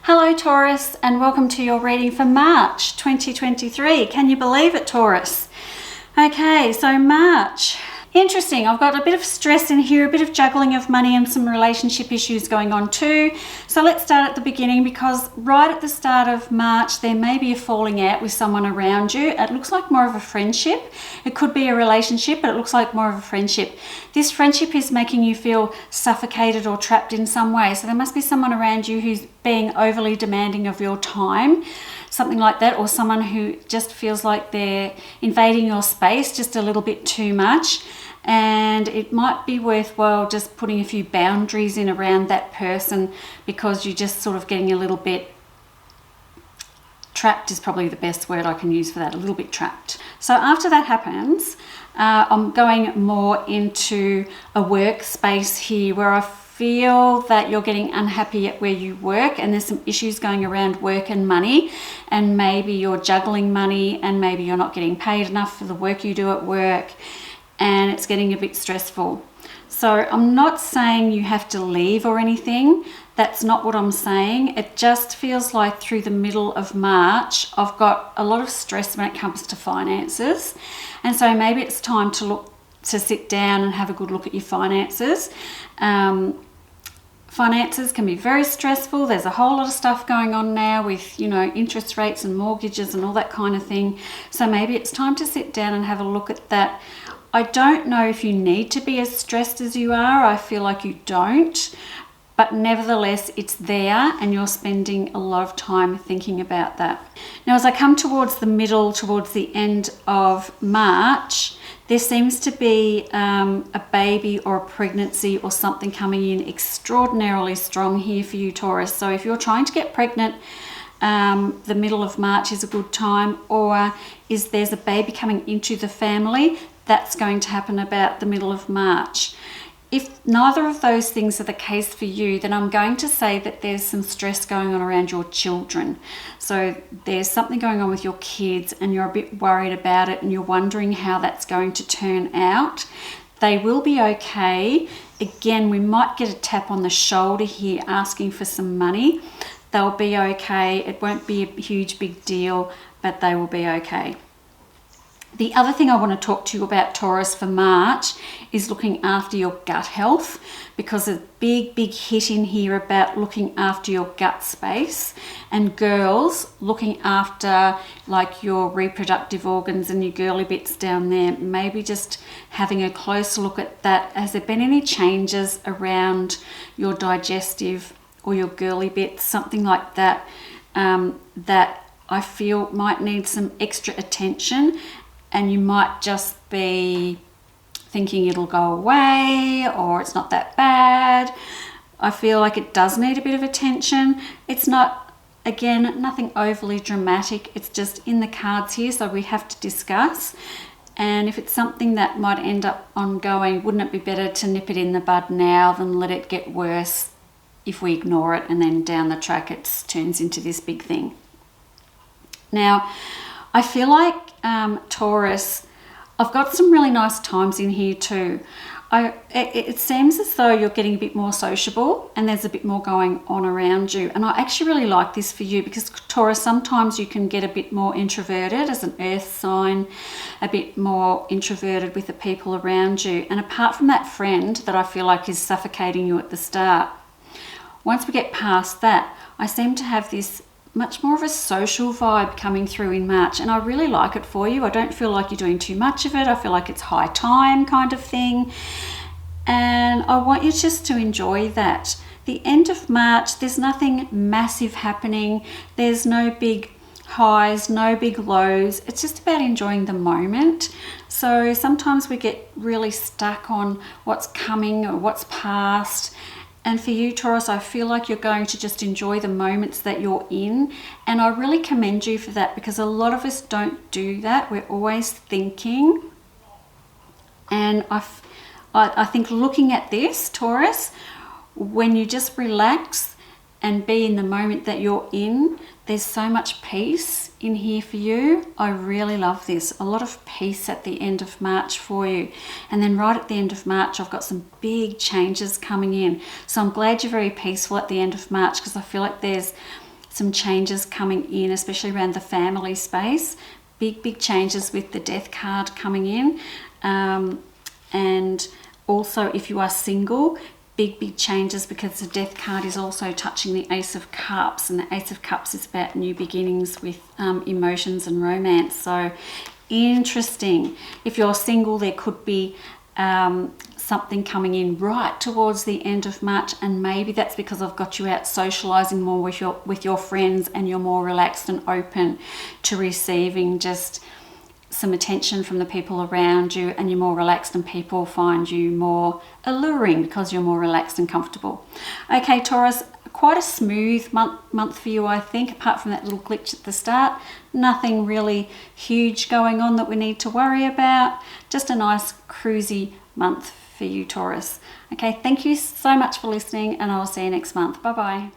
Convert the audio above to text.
Hello Taurus, and welcome to your reading for March 2023. Can you believe it, Taurus? Okay, so March. Interesting, I've got a bit of stress in here, a bit of juggling of money and some relationship issues going on too. So let's start at the beginning, because right at the start of March there may be a falling out with someone around you. It looks like more of a friendship. It could be a relationship, but it looks like more of a friendship. This friendship is making you feel suffocated or trapped in some way. So there must be someone around you who's being overly demanding of your time, something like that, or someone who just feels like they're invading your space just a little bit too much. And it might be worthwhile just putting a few boundaries in around that person, because you're just sort of getting a little bit trapped is probably the best word I can use for that, a little bit trapped. So after that happens, I'm going more into a workspace here where I feel that you're getting unhappy at where you work, and there's some issues going around work and money, and maybe you're juggling money, and maybe you're not getting paid enough for the work you do at work, and it's getting a bit stressful. So I'm not saying you have to leave or anything. That's not what I'm saying. It just feels like through the middle of March, I've got a lot of stress when it comes to finances. And so maybe it's time to sit down and have a good look at your finances. Finances can be very stressful. There's a whole lot of stuff going on now with, interest rates and mortgages and all that kind of thing. So maybe it's time to sit down and have a look at that. I don't know if you need to be as stressed as you are. I feel like you don't. But nevertheless, it's there, and you're spending a lot of time thinking about that. Now, as I come towards the end of March, there seems to be a baby or a pregnancy or something coming in extraordinarily strong here for you, Taurus. So if you're trying to get pregnant, the middle of March is a good time, or there's a baby coming into the family, that's going to happen about the middle of March. If neither of those things are the case for you, then I'm going to say that there's some stress going on around your children. So there's something going on with your kids, and you're a bit worried about it, and you're wondering how that's going to turn out. They will be okay. Again, we might get a tap on the shoulder here asking for some money. They'll be okay. It won't be a huge big deal, but they will be okay. The other thing I want to talk to you about, Taurus, for March is looking after your gut health, because there's a big hit in here about looking after your gut space, and girls, looking after like your reproductive organs and your girly bits down there. Maybe just having a close look at that. Has there been any changes around your digestive or your girly bits, something like that, that I feel might need some extra attention? And you might just be thinking it'll go away, or it's not that bad. I feel like it does need a bit of attention. It's not, again, nothing overly dramatic. It's just in the cards here, so we have to discuss. And if it's something that might end up ongoing, wouldn't it be better to nip it in the bud now than let it get worse if we ignore it, and then down the track it turns into this big thing? Now, I feel like Taurus, I've got some really nice times in here too. It seems as though you're getting a bit more sociable, and there's a bit more going on around you. And I actually really like this for you, because Taurus, sometimes you can get a bit more introverted as an earth sign, a bit more introverted with the people around you. And apart from that friend that I feel like is suffocating you at the start, once we get past that, I seem to have this much more of a social vibe coming through in March, and I really like it for you. I don't feel like you're doing too much of it. I feel like it's high time kind of thing, and I want you just to enjoy that. The end of March, there's nothing massive happening. There's no big highs, no big lows. It's just about enjoying the moment. So sometimes we get really stuck on what's coming or what's past. And for you, Taurus, I feel like you're going to just enjoy the moments that you're in. And I really commend you for that, because a lot of us don't do that. We're always thinking. And I think looking at this, Taurus, when you just relax and be in the moment that you're in, there's so much peace in here for you. I really love this. A lot of peace at the end of March for you. And then right at the end of March, I've got some big changes coming in. So I'm glad you're very peaceful at the end of March, because I feel like there's some changes coming in, especially around the family space. Big changes with the Death card coming in. And also if you are single, big changes, because the Death card is also touching the Ace of Cups, and the Ace of Cups is about new beginnings with emotions and romance. So interesting. If you're single, there could be something coming in right towards the end of March, and maybe that's because I've got you out socializing more with your friends, and you're more relaxed and open to receiving just some attention from the people around you, and you're more relaxed, and people find you more alluring because you're more relaxed and comfortable. Okay, Taurus, quite a smooth month for you, I think, apart from that little glitch at the start. Nothing really huge going on that we need to worry about. Just a nice cruisy month for you, Taurus. Okay, thank you so much for listening, and I'll see you next month. Bye bye.